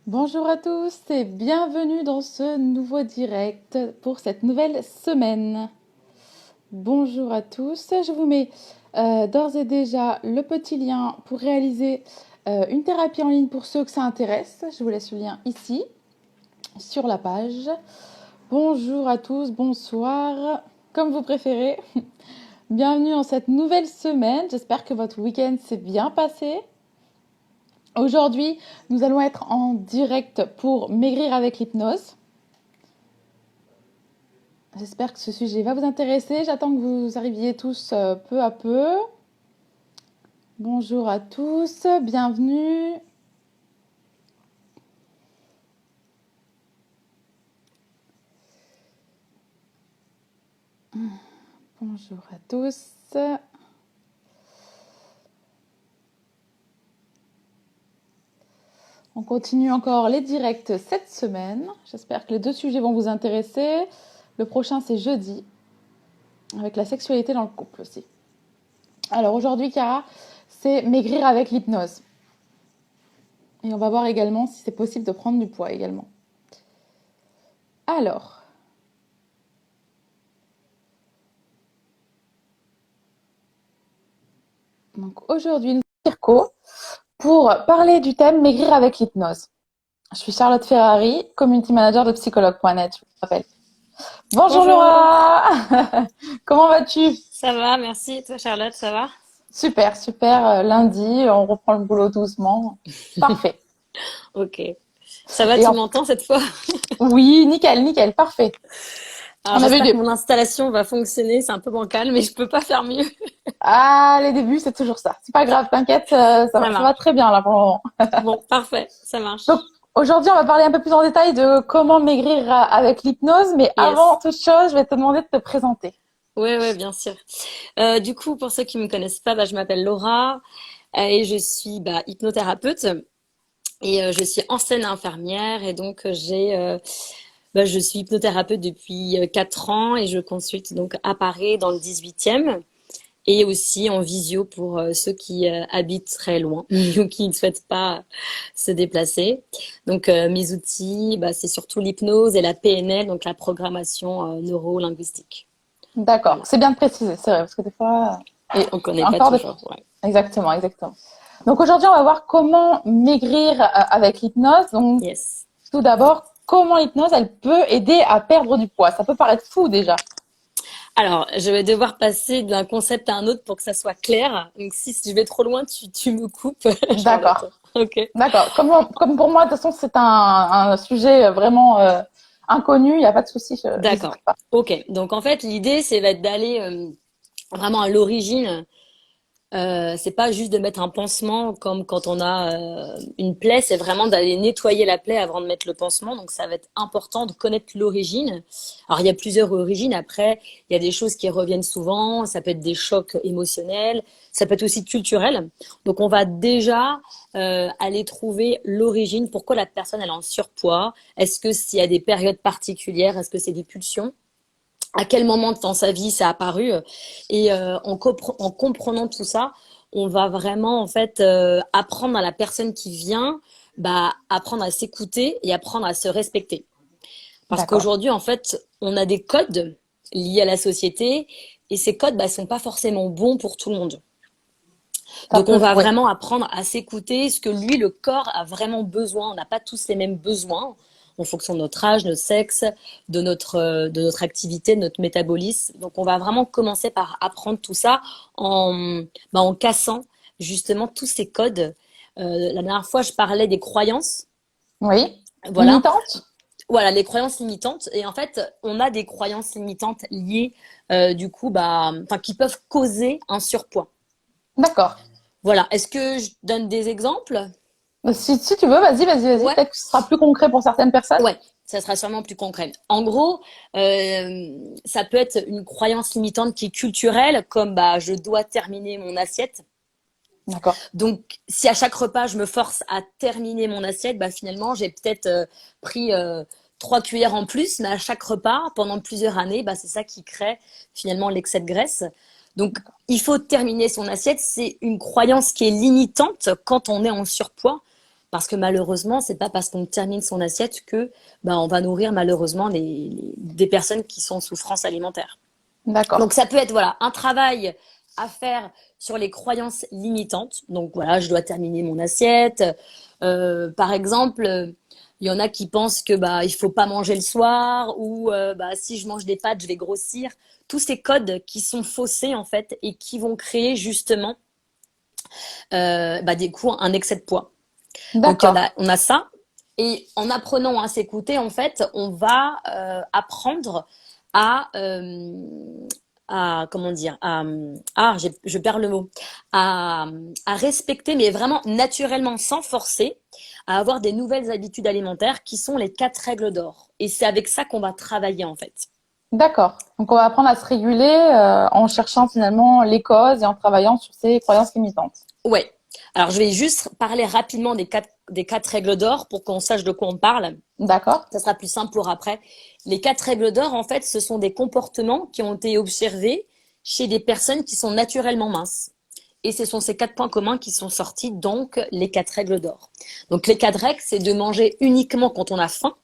Bonjour à tous et bienvenue dans ce nouveau direct pour cette nouvelle semaine. Bonjour à tous, je vous mets d'ores et déjà le petit lien pour réaliser une thérapie en ligne pour ceux que ça intéresse. Je vous laisse le lien ici sur la page. Bonjour à tous, bonsoir, comme vous préférez. Bienvenue dans cette nouvelle semaine, j'espère que votre week-end s'est bien passé. Aujourd'hui, nous allons être en direct pour maigrir avec l'hypnose. J'espère que ce sujet va vous intéresser. J'attends que vous arriviez tous peu à peu. Bonjour à tous, bienvenue. Bonjour à tous. On continue encore les directs cette semaine. J'espère que les deux sujets vont vous intéresser. Le prochain, c'est jeudi, avec la sexualité dans le couple aussi. Alors aujourd'hui, Cara, c'est maigrir avec l'hypnose. Et on va voir également si c'est possible de prendre du poids également. Alors, donc aujourd'hui, nous sommes Circo pour parler du thème maigrir avec l'hypnose. Je suis Charlotte Ferrari, community manager de psychologue.net, je vous rappelle. Bonjour Bonjour, Laura. Comment vas-tu? ça va, merci. Toi, Charlotte, ça va? Super, super. Lundi, on reprend le boulot doucement. Parfait. Ok. Ça va, Et tu en... m'entends cette fois? Oui, nickel, nickel, parfait. Alors, On avait eu j'espère que des... mon installation va fonctionner. C'est un peu bancal, mais je peux pas faire mieux. Ah, les débuts, c'est toujours ça. C'est pas grave, t'inquiète, Ça ça va marche. très bien là pour le moment. Bon, parfait, ça Donc, marche. aujourd'hui, on va parler un peu plus en détail de comment maigrir avec l'hypnose. Mais avant Yes. toute chose, je vais te demander de te présenter. Ouais, ouais, bien sûr. Du coup, pour ceux qui me connaissent pas, bah, je m'appelle Laura et je suis hypnothérapeute et je suis ancienne infirmière et donc je suis hypnothérapeute depuis 4 ans et je consulte donc à Paris dans le 18e. Et aussi en visio pour ceux qui habitent très loin ou qui ne souhaitent pas se déplacer. Donc mes outils, c'est surtout l'hypnose et la PNL, donc la programmation neuro-linguistique. D'accord, Voilà. c'est bien de préciser, c'est vrai, parce que des fois, et On connaît pas encore des... toujours. Ouais. Exactement, exactement. Donc aujourd'hui, on va voir comment maigrir avec l'hypnose. Donc Yes. tout d'abord, comment l'hypnose, elle peut aider à perdre du poids. Ça peut paraître fou déjà. Alors, je vais devoir passer d'un concept à un autre pour que ça soit clair. Donc, si je vais trop loin, tu me coupes, Charlotte. D'accord, Ok. d'accord. Comme pour moi, de toute façon, c'est un sujet vraiment inconnu, il n'y a pas de souci, je n'hésiterai D'accord. pas. Ok. Donc, en fait, l'idée, c'est d'aller vraiment à l'origine. C'est pas juste de mettre un pansement comme quand on a une plaie, c'est vraiment d'aller nettoyer la plaie avant de mettre le pansement. Donc ça va être important de connaître l'origine. Alors il y a plusieurs origines. Après, il y a des choses qui reviennent souvent. Ça peut être des chocs émotionnels. Ça peut être aussi culturel. Donc on va déjà aller trouver l'origine. Pourquoi la personne elle est en surpoids? Est-ce que s'il y a des périodes particulières? Est-ce que c'est des pulsions? À quel moment dans sa vie ça a apparu et en comprenant tout ça, on va vraiment en fait apprendre à la personne qui vient, apprendre à s'écouter et apprendre à se respecter. Parce D'accord. qu'aujourd'hui en fait, on a des codes liés à la société et ces codes sont pas forcément bons pour tout le monde. Ça Donc on peut va jouer. vraiment apprendre à s'écouter, ce que lui, le corps, a vraiment besoin. On n'a pas tous les mêmes besoins en fonction de notre âge, notre sexe, de notre activité, de notre métabolisme. Donc on va vraiment commencer par apprendre tout ça en cassant justement tous ces codes. La dernière fois, je parlais des croyances. Oui. Voilà, Limitante? voilà, les croyances limitantes. Et en fait, on a des croyances limitantes liées, qui peuvent causer un surpoids. D'accord. Voilà. Est-ce que je donne des exemples? Si tu veux, vas-y, vas-y, vas-y. Ouais, Peut-être que ce sera plus concret pour certaines personnes. ouais, ça sera sûrement plus concret. En gros, ça peut être une croyance limitante qui est culturelle, comme je dois terminer mon assiette. D'accord. Donc, si à chaque repas je me force à terminer mon assiette, finalement j'ai peut-être pris 3 cuillères en plus, mais à chaque repas pendant plusieurs années, c'est ça qui crée finalement l'excès de graisse. Donc, il faut terminer son assiette. C'est une croyance qui est limitante quand on est en surpoids. Parce que malheureusement, c'est pas parce qu'on termine son assiette que on va nourrir malheureusement des personnes qui sont en souffrance alimentaire. D'accord. Donc ça peut être voilà un travail à faire sur les croyances limitantes. Donc voilà, je dois terminer mon assiette. Par exemple, il y en a qui pensent que il faut pas manger le soir ou si je mange des pâtes, je vais grossir. Tous ces codes qui sont faussés en fait et qui vont créer justement des coups un excès de poids. Donc D'accord. on a ça. Et en apprenant à s'écouter, en fait, on va apprendre à, comment dire, je perds le mot, à, à respecter, mais vraiment naturellement, sans forcer, à avoir des nouvelles habitudes alimentaires qui sont les 4 règles d'or. Et c'est avec ça qu'on va travailler, en fait. D'accord. Donc, on va apprendre à se réguler en cherchant finalement les causes et en travaillant sur ces croyances limitantes. Ouais. Alors, je vais juste parler rapidement des quatre règles d'or pour qu'on sache de quoi on parle. D'accord. Ça sera plus simple pour après. Les 4 règles d'or, en fait, ce sont des comportements qui ont été observés chez des personnes qui sont naturellement minces. Et ce sont ces 4 points communs qui sont sortis, donc les 4 règles d'or. Donc les 4 règles, c'est de manger uniquement quand on a faim.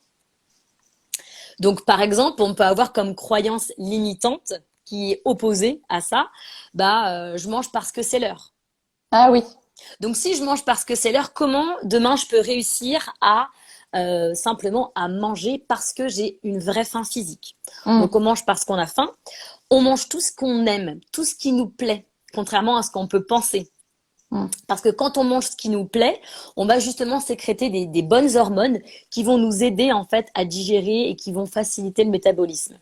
Donc par exemple, on peut avoir comme croyance limitante qui est opposée à ça, je mange parce que c'est l'heure. Ah oui. Donc si je mange parce que c'est l'heure, comment demain je peux réussir à simplement à manger parce que j'ai une vraie faim physique. Hmm. Donc on mange parce qu'on a faim, on mange tout ce qu'on aime, tout ce qui nous plaît, contrairement à ce qu'on peut penser. Hmm. Parce que quand on mange ce qui nous plaît, on va justement sécréter des bonnes hormones qui vont nous aider en fait à digérer et qui vont faciliter le métabolisme.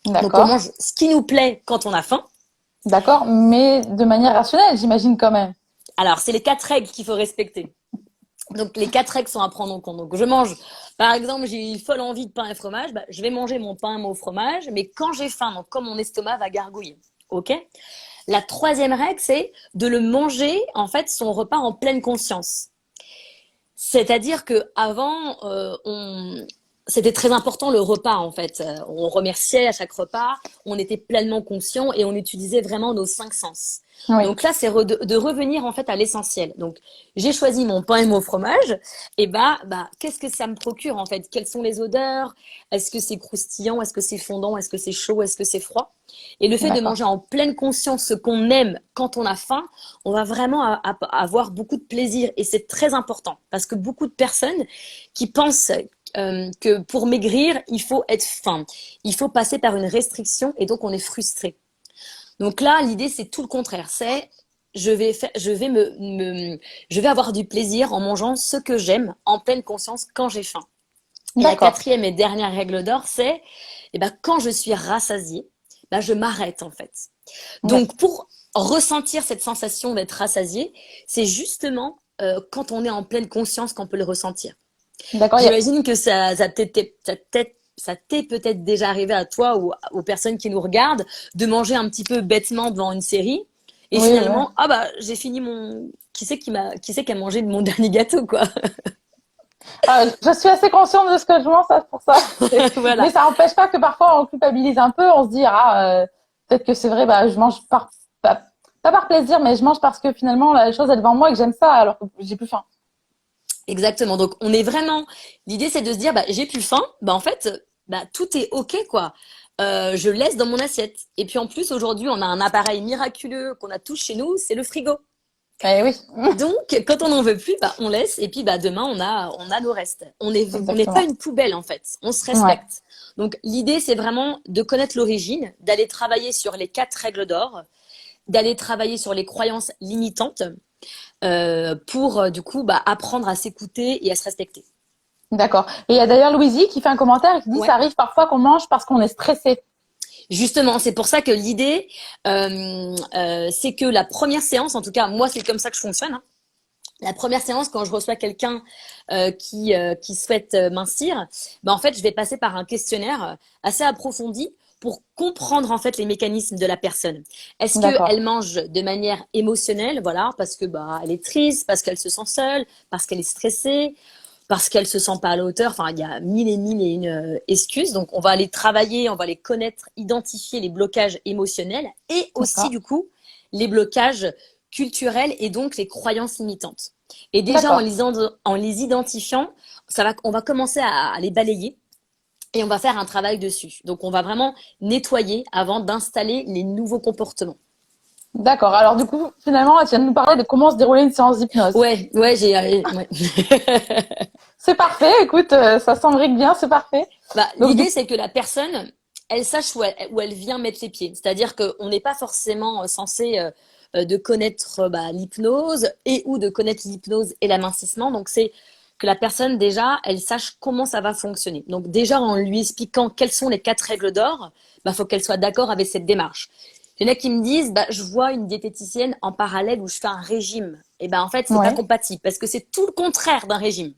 Donc on D'accord. mange ce qui nous plaît quand on a faim. D'accord. Mais de manière rationnelle, j'imagine quand même. Alors c'est les 4 règles qu'il faut respecter. Donc les 4 règles sont à prendre en compte. Donc je mange, par exemple, j'ai une folle envie de pain et fromage, je vais manger mon pain et mon fromage, mais quand j'ai faim, donc quand mon estomac va gargouiller. Ok. La 3e règle, c'est de le manger en fait son repas en pleine conscience. C'est-à-dire que avant, c'était très important le repas en fait. On remerciait à chaque repas, on était pleinement conscient et on utilisait vraiment nos 5 sens. Oui. Donc là, c'est de revenir en fait à l'essentiel. Donc j'ai choisi mon pain et mon fromage. Et qu'est-ce que ça me procure en fait? Quelles sont les odeurs? Est-ce que c'est croustillant? Est-ce que c'est fondant? Est-ce que c'est chaud? Est-ce que c'est froid? Et le fait de D'accord. manger en pleine conscience ce qu'on aime quand on a faim, on va vraiment avoir beaucoup de plaisir. Et c'est très important parce que beaucoup de personnes qui pensent que pour maigrir, il faut être faim. Il faut passer par une restriction et donc on est frustré. Donc là, l'idée, c'est tout le contraire. C'est je vais avoir du plaisir en mangeant ce que j'aime en pleine conscience quand j'ai faim. Et la D'accord. 4e et dernière règle d'or, c'est quand je suis rassasiée, je m'arrête en fait. D'accord. Donc pour ressentir cette sensation d'être rassasié, c'est justement quand on est en pleine conscience qu'on peut le ressentir. D'accord. J'imagine que ça t'est peut-être déjà arrivé à toi ou aux personnes qui nous regardent de manger un petit peu bêtement devant une série et Oui, oui. finalement j'ai fini mon qui c'est qui a mangé de mon dernier gâteau quoi. Je suis assez consciente de ce que je mange, ça, pour ça. Mais Voilà. ça n'empêche pas que parfois on culpabilise un peu, on se dit peut-être que c'est vrai, je mange pas par plaisir, mais je mange parce que finalement la chose est devant moi et que j'aime ça alors que j'ai plus faim. Exactement. Donc on est vraiment l'idée c'est de se dire j'ai plus faim, en fait tout est OK quoi. Je laisse dans mon assiette. Et puis en plus aujourd'hui, on a un appareil miraculeux qu'on a tous chez nous, c'est le frigo. Eh oui, Donc, quand on n'en veut plus, on laisse et puis demain on a nos restes. On n'est pas exactement. une poubelle en fait. On se Ouais, respecte. Donc l'idée c'est vraiment de connaître l'origine, d'aller travailler sur les 4 règles d'or, d'aller travailler sur les croyances limitantes pour du coup apprendre à s'écouter et à se respecter. d'accord. Et il y a d'ailleurs Louisie qui fait un commentaire et qui dit Ouais. ça arrive parfois qu'on mange parce qu'on est stressé. Justement, c'est pour ça que l'idée c'est que la première séance, en tout cas moi c'est comme ça que je fonctionne. Hein. La première séance, quand je reçois quelqu'un qui souhaite mincir, en fait, je vais passer par un questionnaire assez approfondi pour comprendre en fait les mécanismes de la personne. Est-ce D'accord, qu'elle mange de manière émotionnelle, voilà, parce que elle est triste, parce qu'elle se sent seule, parce qu'elle est stressée, parce qu'elle se sent pas à la hauteur. Enfin, il y a mille et une excuses. Donc, on va aller travailler, on va les connaître, identifier les blocages émotionnels et aussi d'accord, du coup les blocages culturels et donc les croyances limitantes. Et déjà D'accord. en les identifiant, on va commencer à les balayer et on va faire un travail dessus. Donc on va vraiment nettoyer avant d'installer les nouveaux comportements. D'accord. Alors du coup, finalement, tu viens de nous parler de comment se déroulait une séance d'hypnose. Ouais, ouais. C'est parfait. Écoute, ça s'embrique bien, c'est parfait. Bah, Donc du l'idée, c'est que la personne, elle sache où elle vient mettre ses pieds. C'est-à-dire qu'on n'est pas forcément censé de connaître bah, l'hypnose et ou de connaître l'hypnose et l'amincissement. Donc, c'est que la personne, déjà, elle sache comment ça va fonctionner. Donc, déjà, en lui expliquant quelles sont les 4 règles d'or, bah, faut qu'elle soit d'accord avec cette démarche. Il y en a qui me disent, bah, je vois une diététicienne en parallèle où je fais un régime. Et ben, en fait, c'est pas ouais. compatible parce que c'est tout le contraire d'un régime.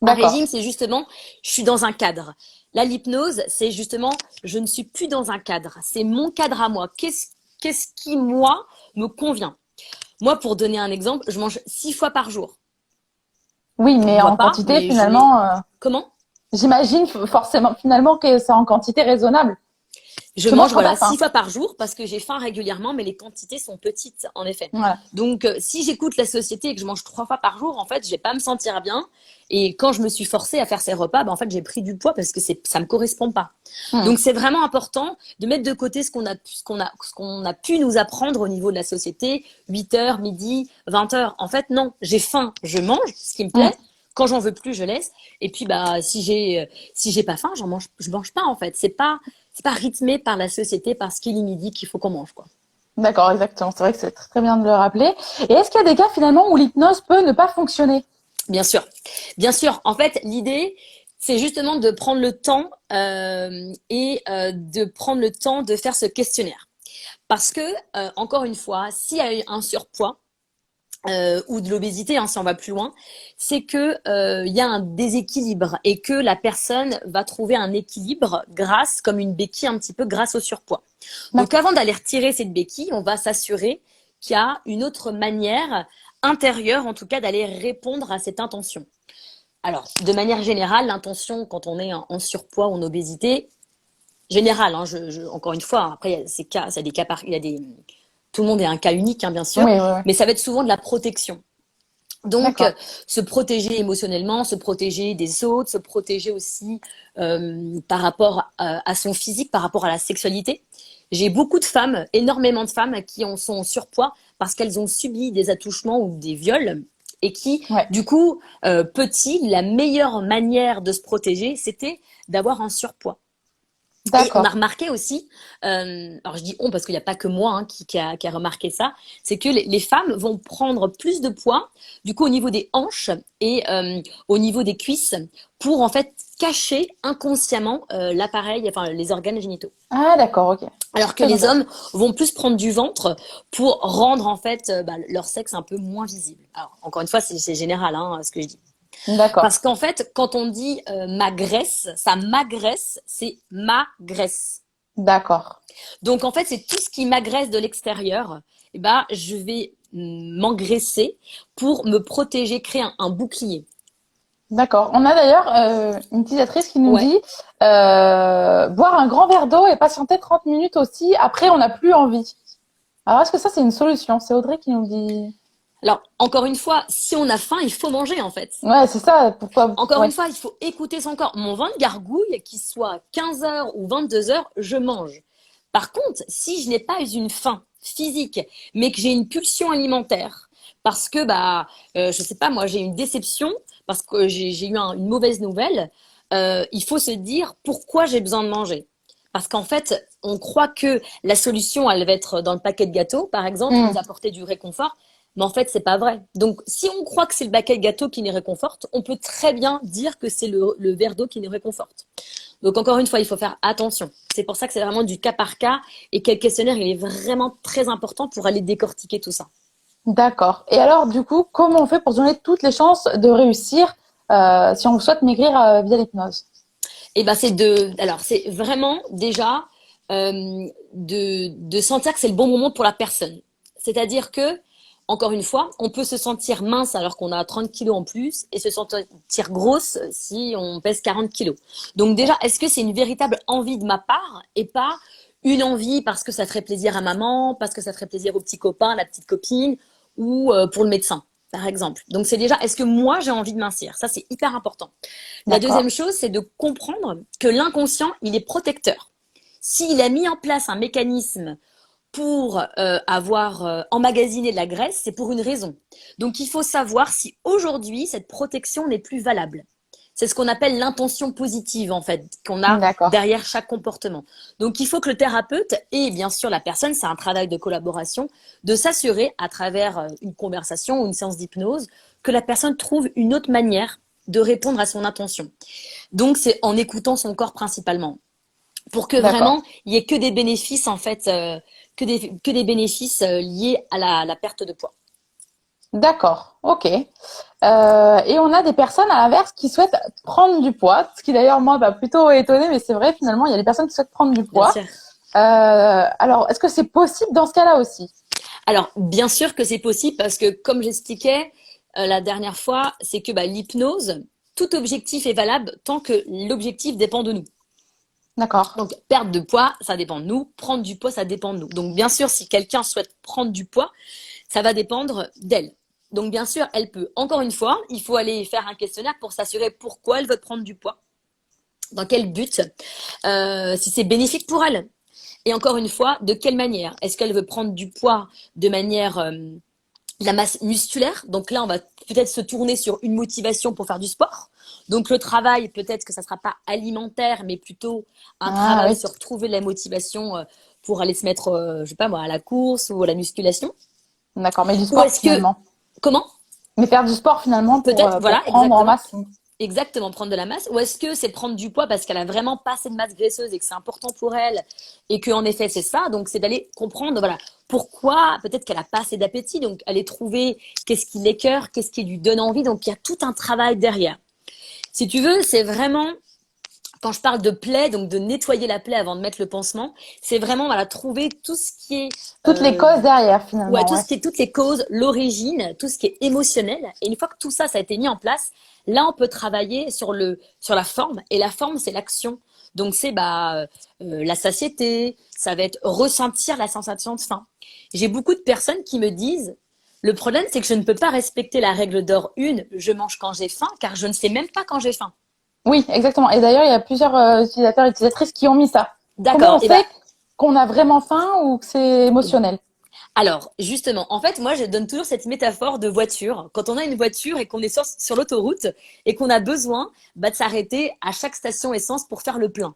Un D'accord. régime, c'est justement, je suis dans un cadre. Là, l'hypnose, c'est justement, je ne suis plus dans un cadre. C'est mon cadre à moi. Qu'est-ce qui, moi, me convient? Moi, pour donner un exemple, je mange 6 fois par jour. Oui, Je mais bois en pas, quantité mais je mets. finalement, Comment? j'imagine forcément finalement que c'est en quantité raisonnable. Je Tu manges mange quand voilà t'as six faim. fois par jour parce que j'ai faim régulièrement, mais les quantités sont petites en effet. Voilà. Donc si j'écoute la société et que je mange 3 fois par jour, en fait, je vais pas me sentir bien. Et quand je me suis forcée à faire ces repas, ben, en fait, j'ai pris du poids parce que ça me correspond pas. Hmm. Donc c'est vraiment important de mettre de côté ce qu'on a pu nous apprendre au niveau de la société, 8 heures, midi, 20 heures. En fait, non, j'ai faim, je mange ce qui me Hmm. plaît. Quand j'en veux plus, je laisse. Et puis bah si j'ai pas faim, je mange pas en fait. C'est pas rythmé par la société parce qu'il est midi qu'il faut qu'on mange quoi. D'accord, exactement. C'est vrai que c'est très bien de le rappeler. Et est-ce qu'il y a des cas finalement où l'hypnose peut ne pas fonctionner? Bien sûr, bien sûr. En fait, l'idée c'est justement de prendre le temps de prendre le temps de faire ce questionnaire. Parce que, encore une fois, s'il y a eu un surpoids ou de l'obésité, hein, si on va plus loin, c'est que il y a un déséquilibre et que la personne va trouver un équilibre grâce, comme une béquille un petit peu, grâce au surpoids. Donc, D'accord. avant d'aller retirer cette béquille, on va s'assurer qu'il y a une autre manière intérieure, en tout cas, d'aller répondre à cette intention. Alors, de manière générale, l'intention quand on est en surpoids ou en obésité, générale, hein, encore une fois, après, il y a ces cas, ça a des cas il y a des, tout le monde est un cas unique, hein, bien sûr, Oui, oui, oui. mais ça va être souvent de la protection. Donc, D'accord. se protéger émotionnellement, se protéger des autres, se protéger aussi par rapport à son physique, par rapport à la sexualité. J'ai beaucoup de femmes, énormément de femmes qui sont en surpoids parce qu'elles ont subi des attouchements ou des viols et qui, Ouais. du coup, petit, la meilleure manière de se protéger, c'était d'avoir un surpoids. Et on a D'accord. remarqué aussi, alors je dis on parce qu'il n'y a pas que moi hein, qui a remarqué ça, c'est que les femmes vont prendre plus de poids, du coup au niveau des hanches et au niveau des cuisses, pour en fait cacher inconsciemment l'appareil, enfin les organes génitaux. Ah, d'accord, ok. Alors que Très les intéressant. hommes vont plus prendre du ventre pour rendre en fait bah, leur sexe un peu moins visible. Alors encore une fois, c'est général hein, ce que je dis. D'accord. Parce qu'en fait, quand on dit ma graisse, ça m'agresse, c'est ma graisse. D'accord. Donc en fait, c'est tout ce qui m'agresse de l'extérieur. Et ben, je vais m'engraisser pour me protéger, créer un bouclier. D'accord. On a d'ailleurs une utilisatrice qui nous Ouais. dit boire un grand verre d'eau et patienter 30 minutes aussi. Après, on n'a plus envie. Alors, est-ce que ça, c'est une solution? C'est Audrey qui nous dit. Alors encore une fois, si on a faim, il faut manger en fait. Ouais, c'est ça. Pourquoi? Encore Ouais. une fois, il faut écouter son corps. Mon ventre gargouille, qu'il soit 15 heures ou 22 heures, je mange. Par contre, si je n'ai pas une faim physique, mais que j'ai une pulsion alimentaire, parce que bah, je sais pas, moi j'ai une déception, parce que j'ai eu une mauvaise nouvelle, il faut se dire pourquoi j'ai besoin de manger. Parce qu'en fait, on croit que la solution, elle va être dans le paquet de gâteaux, par exemple, nous Hmm. apporter du réconfort. Mais en fait, c'est pas vrai. Donc, si on croit que c'est le paquet de gâteaux qui nous réconforte, on peut très bien dire que c'est le verre d'eau qui nous réconforte. Donc, encore une fois, il faut faire attention. C'est pour ça que c'est vraiment du cas par cas et que le questionnaire, il est vraiment très important pour aller décortiquer tout ça. D'accord. Et alors, du coup, comment on fait pour se donner toutes les chances de réussir si on souhaite maigrir via l'hypnose? Et ben, alors, c'est vraiment déjà de sentir que c'est le bon moment pour la personne. C'est-à-dire que, encore une fois, on peut se sentir mince alors qu'on a 30 kilos en plus et se sentir grosse si on pèse 40 kilos. Donc déjà, est-ce que c'est une véritable envie de ma part et pas une envie parce que ça ferait plaisir à maman, parce que ça ferait plaisir au petit copain, à la petite copine ou pour le médecin? par exemple. Donc, c'est déjà, est-ce que moi, j'ai envie de mincir? Ça, c'est hyper important. La D'accord. deuxième chose, c'est de comprendre que l'inconscient, il est protecteur. S'il a mis en place un mécanisme pour avoir emmagasiné de la graisse, c'est pour une raison. Donc, il faut savoir si aujourd'hui, cette protection n'est plus valable. C'est ce qu'on appelle l'intention positive, en fait, qu'on a D'accord. derrière chaque comportement. Donc, il faut que le thérapeute et bien sûr la personne, c'est un travail de collaboration, de s'assurer à travers une conversation ou une séance d'hypnose que la personne trouve une autre manière de répondre à son intention. Donc, c'est en écoutant son corps principalement pour que D'accord. vraiment il y ait que des bénéfices en fait, que des bénéfices liés à la perte de poids. D'accord. Ok. Et on a des personnes à l'inverse qui souhaitent prendre du poids, ce qui d'ailleurs moi m'a plutôt étonnée, mais c'est vrai finalement il y a des personnes qui souhaitent prendre du Bien poids. sûr. Alors est-ce que c'est possible dans ce cas-là aussi? Alors bien sûr que c'est possible parce que comme j'expliquais la dernière fois, c'est que l'hypnose, tout objectif est valable tant que l'objectif dépend de nous. D'accord. Donc perdre de poids, ça dépend de nous, prendre du poids, ça dépend de nous. Donc bien sûr, si quelqu'un souhaite prendre du poids, ça va dépendre d'elle. Donc bien sûr, elle peut. Encore une fois, il faut aller faire un questionnaire pour s'assurer pourquoi elle veut prendre du poids, dans quel but, si c'est bénéfique pour elle. Et encore une fois, de quelle manière? Est-ce qu'elle veut prendre du poids de manière la masse musculaire? Donc là, on va peut-être se tourner sur une motivation pour faire du sport. Donc le travail, peut-être que ça ne sera pas alimentaire, mais plutôt un Ah travail oui. sur trouver la motivation pour aller se mettre, je sais pas moi, à la course ou à la musculation. D'accord. Mais du Ou sport est-ce que, finalement. comment? Mais faire du sport finalement Peut-être, pour voilà, prendre en exactement. masse. Exactement, prendre de la masse. Ou est-ce que c'est prendre du poids parce qu'elle a vraiment pas assez de masse graisseuse et que c'est important pour elle et que en effet c'est ça. Donc c'est d'aller comprendre, voilà, pourquoi peut-être qu'elle a pas assez d'appétit. Donc aller trouver qu'est-ce qui l'écœure, qu'est-ce qui lui donne envie. Donc il y a tout un travail derrière. Si tu veux, c'est vraiment quand je parle de plaie, donc de nettoyer la plaie avant de mettre le pansement, c'est vraiment voilà trouver tout ce qui est Toutes les causes derrière ouais, finalement. tout Ouais. ce qui est toutes les causes, l'origine, tout ce qui est émotionnel. Et une fois que tout ça, ça a été mis en place, là, on peut travailler sur la forme. Et la forme, c'est l'action. Donc, c'est la satiété, ça va être ressentir la sensation de faim. J'ai beaucoup de personnes qui me disent, le problème, c'est que je ne peux pas respecter la règle d'or 1, je mange quand j'ai faim, car je ne sais même pas quand j'ai faim. Oui, exactement. Et d'ailleurs, il y a plusieurs utilisateurs et utilisatrices qui ont mis ça. Comment D'accord. on Et ben, sait qu'on a vraiment faim ou que c'est émotionnel? alors, justement, en fait, moi, je donne toujours cette métaphore de voiture. Quand on a une voiture et qu'on est sur l'autoroute et qu'on a besoin de s'arrêter à chaque station essence pour faire le plein.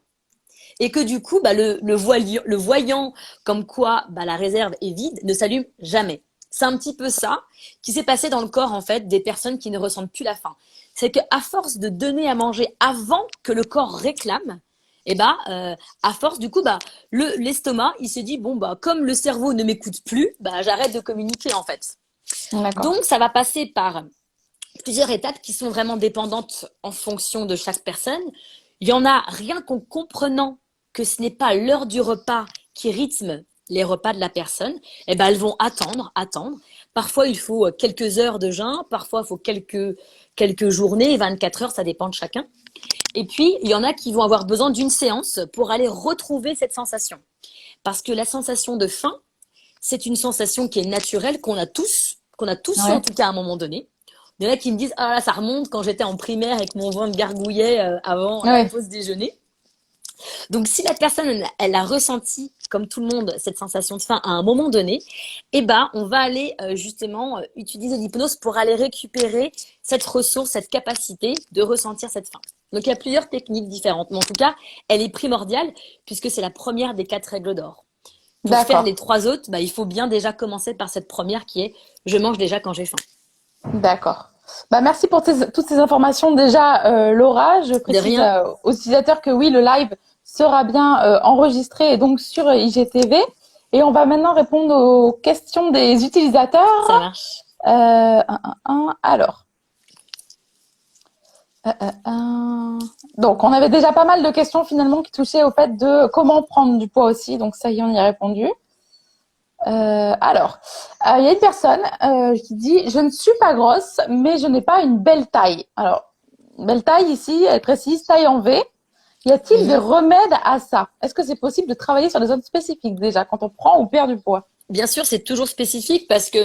Et que du coup, le voyant comme quoi la réserve est vide ne s'allume jamais. C'est un petit peu ça qui s'est passé dans le corps, en fait, des personnes qui ne ressentent plus la faim. C'est qu'à force de donner à manger avant que le corps réclame, et à force, du coup, l'estomac, il se dit, bon, comme le cerveau ne m'écoute plus, j'arrête de communiquer, en fait. D'accord. Donc, ça va passer par plusieurs étapes qui sont vraiment dépendantes en fonction de chaque personne. Il y en a rien qu'en comprenant que ce n'est pas l'heure du repas qui rythme les repas de la personne, elles vont attendre, attendre. Parfois, il faut quelques heures de jeûne, parfois, il faut quelques journées, 24 heures, ça dépend de chacun. Et puis, il y en a qui vont avoir besoin d'une séance pour aller retrouver cette sensation. Parce que la sensation de faim, c'est une sensation qui est naturelle, qu'on a tous eu en Ouais. tout cas à un moment donné. Il y en a qui me disent, ah là, ça remonte quand j'étais en primaire et que mon ventre gargouillait avant la Ouais. pause déjeuner. Donc, si la personne, elle a ressenti, comme tout le monde, cette sensation de faim à un moment donné, on va aller justement utiliser l'hypnose pour aller récupérer cette ressource, cette capacité de ressentir cette faim. Donc, il y a plusieurs techniques différentes. Mais en tout cas, elle est primordiale puisque c'est la première des 4 règles d'or. Pour faire D'accord. les 3 autres, il faut bien déjà commencer par cette première qui est je mange déjà quand j'ai faim. D'accord. Bah, merci pour toutes ces informations déjà, Laura. Je De précise rien, aux utilisateurs que oui, le live sera bien enregistré et donc sur IGTV. Et on va maintenant répondre aux questions des ça utilisateurs. marche. Alors, donc on avait déjà pas mal de questions finalement qui touchaient au fait de comment prendre du poids aussi. Donc ça y est, on y a répondu. Il y a une personne qui dit: je ne suis pas grosse, mais je n'ai pas une belle taille. Alors, belle taille ici, elle précise taille en V. Y a-t-il des Mhm. remèdes à ça? Est-ce que c'est possible de travailler sur des zones spécifiques déjà quand on prend ou perd du poids? Bien sûr, c'est toujours spécifique parce que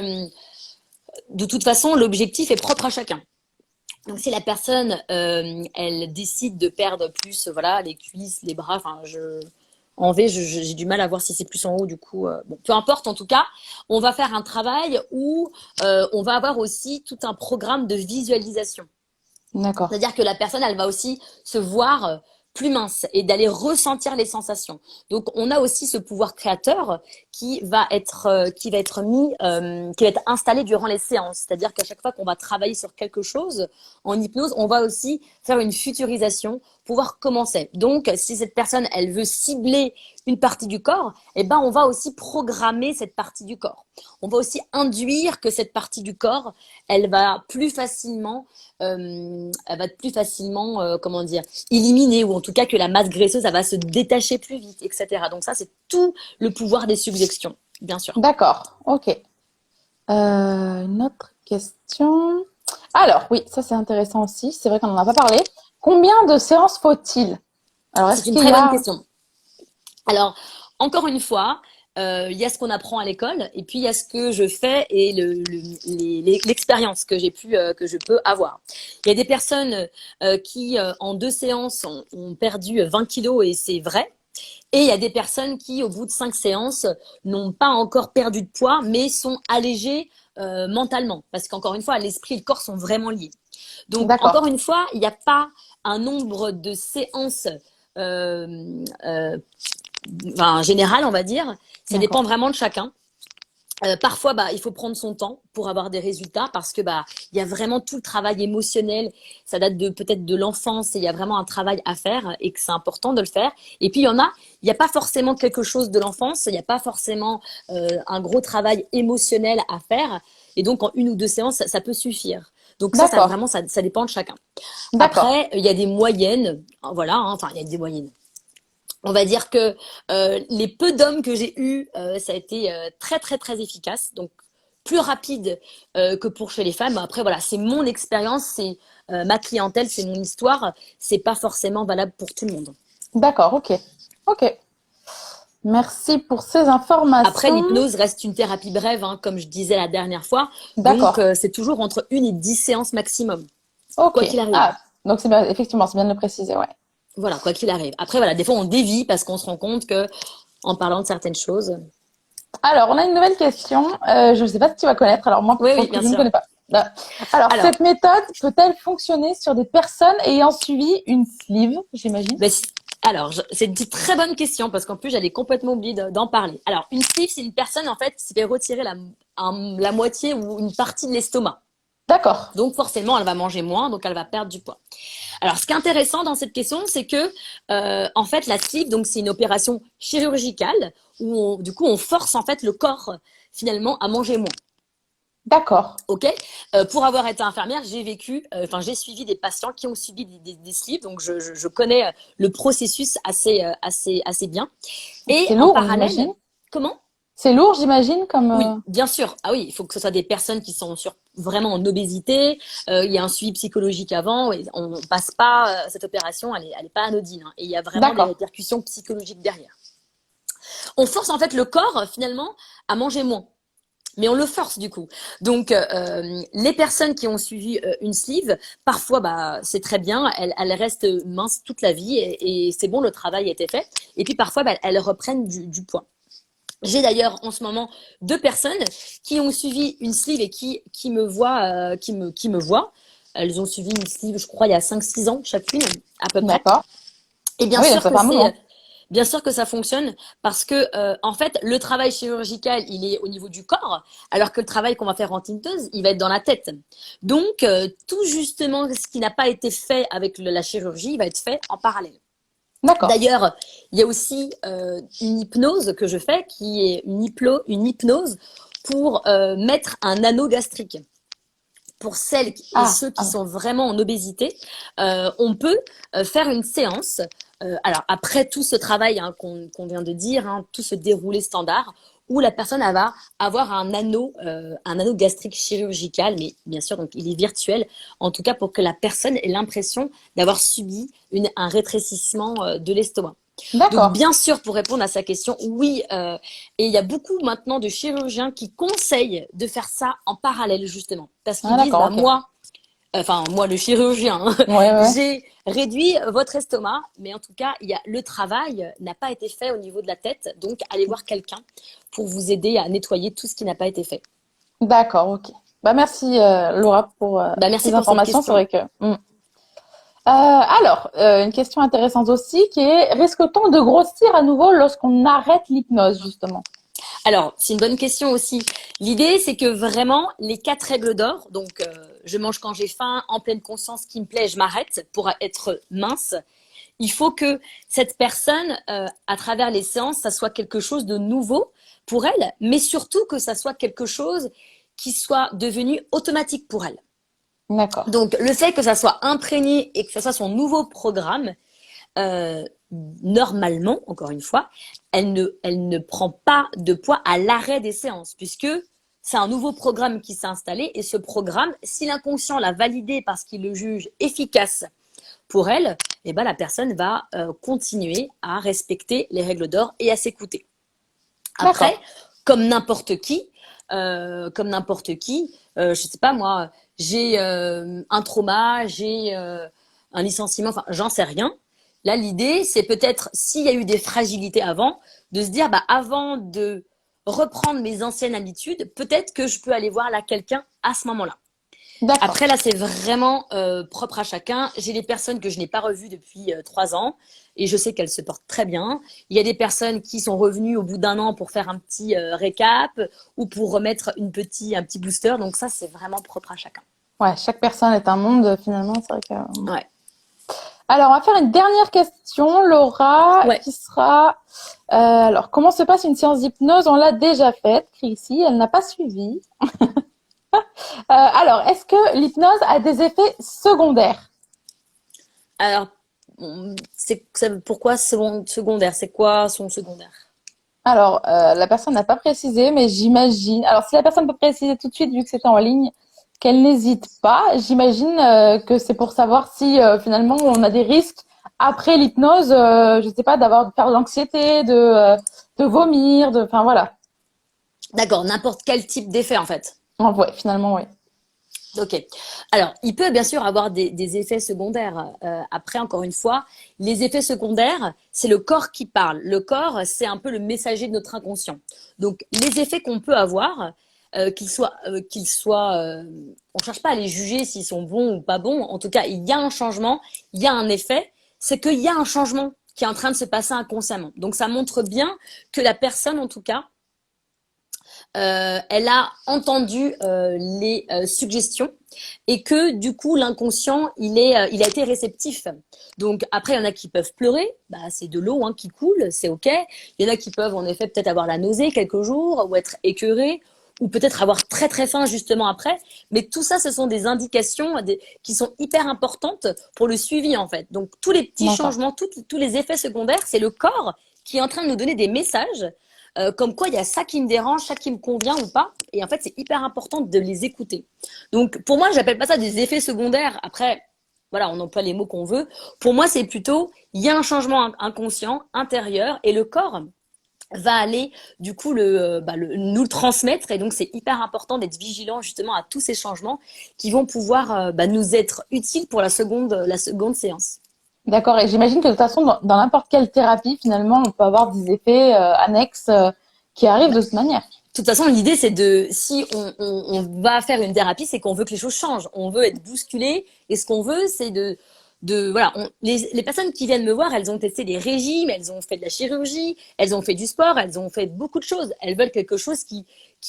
de toute façon, l'objectif est propre à chacun. Donc, si la personne, elle décide de perdre plus, voilà, les cuisses, les bras, enfin, en V, j'ai du mal à voir si c'est plus en haut, du coup, bon, peu importe, en tout cas, on va faire un travail où on va avoir aussi tout un programme de visualisation. D'accord. C'est-à-dire que la personne, elle va aussi se voir plus mince et d'aller ressentir les sensations. Donc, on a aussi ce pouvoir créateur qui va être mis, qui va être installé durant les séances. C'est-à-dire qu'à chaque fois qu'on va travailler sur quelque chose en hypnose, on va aussi faire une futurisation pour voir comment c'est. Donc, si cette personne, elle veut cibler une partie du corps, eh ben, on va aussi programmer cette partie du corps. On va aussi induire que cette partie du corps, elle va plus facilement elle va être plus facilement, comment dire, éliminée, ou en tout cas que la masse graisseuse, elle va se détacher plus vite, etc. Donc ça, c'est tout le pouvoir des suggestions, bien sûr. D'accord. Ok. Une autre question. Alors, oui, ça c'est intéressant aussi. C'est vrai qu'on n'en a pas parlé. Combien de séances faut-il? Alors, C'est est-ce une qu'il y très bonne a… question. Alors, encore une fois, il y a ce qu'on apprend à l'école, et puis il y a ce que je fais et l'expérience que je peux avoir. Il y a des personnes qui, en 2 séances, ont perdu 20 kilos, et c'est vrai. Et il y a des personnes qui, au bout de 5 séances, n'ont pas encore perdu de poids, mais sont allégées mentalement. Parce qu'encore une fois, l'esprit et le corps sont vraiment liés. Donc, D'accord. encore une fois, il n'y a pas un nombre de séances euh, euh, enfin, général, on va dire. Ça dépend D'accord. vraiment de chacun. Parfois, bah, il faut prendre son temps pour avoir des résultats, parce que bah, il y a vraiment tout le travail émotionnel. Ça date de peut-être de l'enfance, et il y a vraiment un travail à faire, et que c'est important de le faire. Et puis il n'y a pas forcément quelque chose de l'enfance, il n'y a pas forcément un gros travail émotionnel à faire. Et donc, en 1 ou 2 séances, ça peut suffire. Donc ça D'accord. vraiment, ça dépend de chacun. D'accord. Après, il y a des moyennes, voilà, hein, enfin, il y a des moyennes. On va dire que les peu d'hommes que j'ai eus, ça a été très très très efficace, donc plus rapide que pour chez les femmes. Après voilà, c'est mon expérience, c'est ma clientèle, c'est mon histoire, c'est pas forcément valable pour tout le monde. D'accord. Ok. Ok. Merci pour ces Après, informations. l'hypnose reste une thérapie brève, hein, comme je disais la dernière fois, donc D'accord. c'est toujours entre 1 et 10 séances maximum, Ok. quoi qu'il arrive. Ah, donc c'est bien, effectivement, c'est bien de le préciser, ouais. Voilà, quoi qu'il arrive. Après voilà, des fois on dévie parce qu'on se rend compte que en parlant de certaines choses. Alors, on a une nouvelle question. Je ne sais pas si tu vas connaître. Alors, moi, Oui, pour oui, le coup, bien je ne sûr. connais pas. Alors, Alors, cette méthode peut-elle fonctionner sur des personnes ayant suivi une sleeve, j'imagine? ben, alors, c'est une très bonne question, parce qu'en plus, j'allais complètement oublier d'en parler. Alors, une sleeve, c'est une personne, en fait, qui fait retirer la moitié ou une partie de l'estomac. D'accord. Donc, forcément, elle va manger moins, donc elle va perdre du poids. Alors, ce qui est intéressant dans cette question, c'est que, en fait, la sleeve, donc, c'est une opération chirurgicale où, du coup, on force, en fait, le corps, finalement, à manger moins. D'accord. Ok. Pour avoir été infirmière, j'ai vécu, enfin j'ai suivi des patients qui ont subi des sleeves, donc je connais le processus assez bien. Et C'est en lourd, j'imagine. parallèle, comment? C'est lourd, j'imagine, comme… Oui, bien sûr. Ah oui, il faut que ce soit des personnes qui sont vraiment en obésité. Il y a un suivi psychologique avant. Et on passe pas cette opération, elle est pas anodine, hein, et il y a vraiment des D'accord. répercussions psychologiques derrière. On force en fait le corps finalement à manger moins. Mais on le force du coup. Donc, les personnes qui ont suivi une sleeve, parfois, bah, c'est très bien, elles restent minces toute la vie, et c'est bon, le travail a été fait. Et puis parfois, bah, elles reprennent du poids. J'ai d'ailleurs en ce moment 2 personnes qui ont suivi une sleeve et qui me voient, qui me voient. Elles ont suivi une sleeve, je crois, il y a 5 6 ans chacune, à peu près. D'accord. Et Ah oui, donc ça fait un moment. bien sûr que ça fonctionne, parce que en fait le travail chirurgical il est au niveau du corps, alors que le travail qu'on va faire en tinteuse il va être dans la tête. Donc tout justement ce qui n'a pas été fait avec la chirurgie va être fait en parallèle. D'accord. D'ailleurs, il y a aussi une hypnose que je fais qui est une hypnose pour mettre un anneau gastrique. Pour celles et Ah, ceux qui ah, sont vraiment en obésité, on peut faire une séance. Alors après tout ce travail, hein, qu'on vient de dire, hein, tout ce déroulé standard, où la personne elle va avoir un anneau gastrique chirurgical, mais bien sûr, donc il est virtuel, en tout cas pour que la personne ait l'impression d'avoir subi un rétrécissement de l'estomac. Donc, D'accord. bien sûr, pour répondre à sa question, oui, et il y a beaucoup maintenant de chirurgiens qui conseillent de faire ça en parallèle, justement, parce qu'ils Ah, disent, d'accord, bah, ok. moi, le chirurgien, hein, Ouais, ouais. j'ai réduit votre estomac, mais en tout cas, le travail n'a pas été fait au niveau de la tête, donc allez voir quelqu'un pour vous aider à nettoyer tout ce qui n'a pas été fait. D'accord, ok. Bah, merci, Laura, pour Bah, ces merci pour cette informations. C'est question. vrai que. Alors, une question intéressante aussi qui est, risque-t-on de grossir à nouveau lorsqu'on arrête l'hypnose, justement? Alors, c'est une bonne question aussi. L'idée, c'est que vraiment, les 4 règles d'or, donc je mange quand j'ai faim, en pleine conscience, ce qui me plaît, je m'arrête pour être mince. Il faut que cette personne, à travers les séances, ça soit quelque chose de nouveau pour elle, mais surtout que ça soit quelque chose qui soit devenu automatique pour elle. D'accord. Donc, le fait que ça soit imprégné et que ça soit son nouveau programme, euh, normalement, encore une fois, elle ne prend pas de poids à l'arrêt des séances, puisque c'est un nouveau programme qui s'est installé. Et ce programme, si l'inconscient l'a validé parce qu'il le juge efficace pour elle, eh ben, la personne va continuer à respecter les règles d'or et à s'écouter. Après, D'accord. comme n'importe qui, je sais pas moi, j'ai un trauma, j'ai un licenciement, enfin j'en sais rien. Là, l'idée, c'est peut-être s'il y a eu des fragilités avant, de se dire, bah, avant de reprendre mes anciennes habitudes, peut-être que je peux aller voir là quelqu'un à ce moment-là. D'accord. Après, là, c'est vraiment propre à chacun. J'ai des personnes que je n'ai pas revues depuis 3 ans et je sais qu'elles se portent très bien. Il y a des personnes qui sont revenues au bout d'un an pour faire un petit récap ou pour remettre un petit booster. Donc ça, c'est vraiment propre à chacun. Ouais, chaque personne est un monde, finalement, c'est vrai que. Ouais. Alors, on va faire une dernière question, Laura, Ouais. qui sera, alors, comment se passe une séance d'hypnose? On l'a déjà faite, Chrissy, elle n'a pas suivi. Alors, est-ce que l'hypnose a des effets secondaires? Alors, pourquoi secondaire? C'est quoi son secondaire? Alors, la personne n'a pas précisé, mais j'imagine. Alors, si la personne peut préciser tout de suite, vu que c'était en ligne, qu'elle n'hésite pas, j'imagine que c'est pour savoir si finalement on a des risques après l'hypnose, je sais pas, de faire de l'anxiété, de vomir, enfin voilà. D'accord, n'importe quel type d'effet en fait. Ouais, finalement, oui. Ok. Alors, il peut bien sûr avoir des effets secondaires. Après, encore une fois, les effets secondaires, c'est le corps qui parle. Le corps, c'est un peu le messager de notre inconscient. Donc, les effets qu'on peut avoir, on cherche pas à les juger s'ils sont bons ou pas bons. En tout cas, il y a un changement, il y a un effet. C'est qu'il y a un changement qui est en train de se passer inconsciemment. Donc, ça montre bien que la personne, en tout cas, elle a entendu les suggestions et que du coup l'inconscient il a été réceptif. Donc après il y en a qui peuvent pleurer, bah c'est de l'eau hein, qui coule, c'est ok. Il y en a qui peuvent en effet peut-être avoir la nausée quelques jours ou être écœurés ou peut-être avoir très très faim justement après. Mais tout ça ce sont des indications qui sont hyper importantes pour le suivi en fait. Donc tous les petits D'accord. changements, tous les effets secondaires, c'est le corps qui est en train de nous donner des messages comme quoi il y a ça qui me dérange, ça qui me convient ou pas. Et en fait, c'est hyper important de les écouter. Donc, pour moi, j'appelle pas ça des effets secondaires. Après, voilà, on emploie les mots qu'on veut. Pour moi, c'est plutôt, il y a un changement inconscient, intérieur, et le corps va aller du coup nous le transmettre et donc c'est hyper important d'être vigilant justement à tous ces changements qui vont pouvoir nous être utiles pour la seconde séance. D'accord. Et j'imagine que de toute façon, dans n'importe quelle thérapie, finalement, on peut avoir des effets annexes qui arrivent Bah, de cette manière. de toute façon, l'idée, c'est si on va faire une thérapie, c'est qu'on veut que les choses changent. On veut être bousculé. Et ce qu'on veut, c'est voilà, les personnes qui viennent me voir, elles ont testé des régimes, elles ont fait de la chirurgie, elles ont fait du sport, elles ont fait beaucoup de choses. Elles veulent quelque chose qui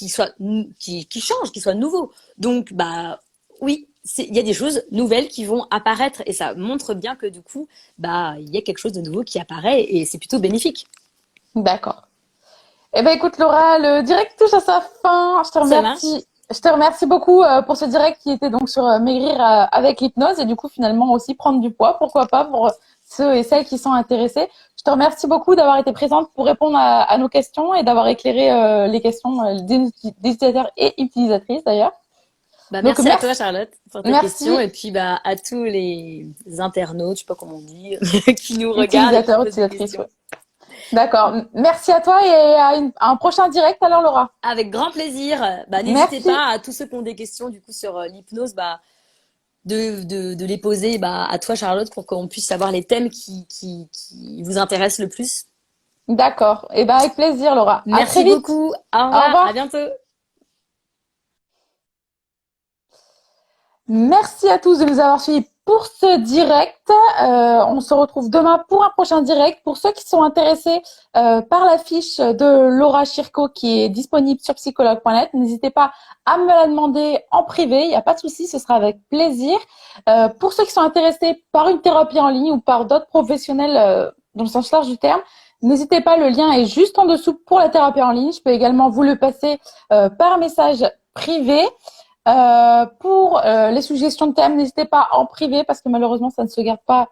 change, qui soit nouveau. Donc, bah, oui, il y a des choses nouvelles qui vont apparaître et ça montre bien que du coup, bah, il y a quelque chose de nouveau qui apparaît et c'est plutôt bénéfique. D'accord. Eh ben, écoute, Laura, le direct touche à sa fin. Je te Ça marche? remercie. Je te remercie beaucoup pour ce direct qui était donc sur maigrir avec l'hypnose et du coup finalement aussi prendre du poids, pourquoi pas pour ceux et celles qui sont intéressés. Je te remercie beaucoup d'avoir été présente pour répondre à nos questions et d'avoir éclairé les questions des utilisateurs et utilisatrices d'ailleurs. Bah, Donc merci à toi, Charlotte, pour tes questions. merci Et puis, bah, à tous les internautes, je sais pas comment on dit, qui nous regardent et qui utilisateurs, posent des utilisatrices. Ouais. questions. D'accord. Merci à toi et à un prochain direct alors Laura. Avec grand plaisir. Bah, n'hésitez Merci. pas à tous ceux qui ont des questions, du coup, sur l'hypnose, bah, de les poser, bah, à toi, Charlotte, pour qu'on puisse savoir les thèmes qui vous intéressent le plus. D'accord. Et ben avec plaisir Laura. À très Merci vite. beaucoup. Au Au revoir. À revoir. bientôt. Merci à tous de nous avoir suivis pour ce direct. On se retrouve demain pour un prochain direct. Pour ceux qui sont intéressés par la fiche de Laura Chirco qui est disponible sur psychologue.net, n'hésitez pas à me la demander en privé. Il n'y a pas de souci, ce sera avec plaisir. Pour ceux qui sont intéressés par une thérapie en ligne ou par d'autres professionnels dans le sens large du terme, n'hésitez pas, le lien est juste en dessous pour la thérapie en ligne. Je peux également vous le passer par message privé. Pour les suggestions de thèmes, n'hésitez pas en privé parce que malheureusement, ça ne se garde pas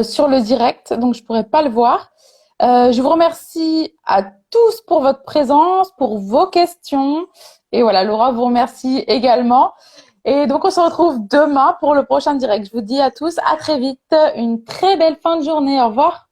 sur le direct, donc je pourrais pas le voir. Je vous remercie à tous pour votre présence, pour vos questions. Et voilà, Laura vous remercie également. Et donc, on se retrouve demain pour le prochain direct. Je vous dis à tous à très vite. Une très belle fin de journée. Au revoir.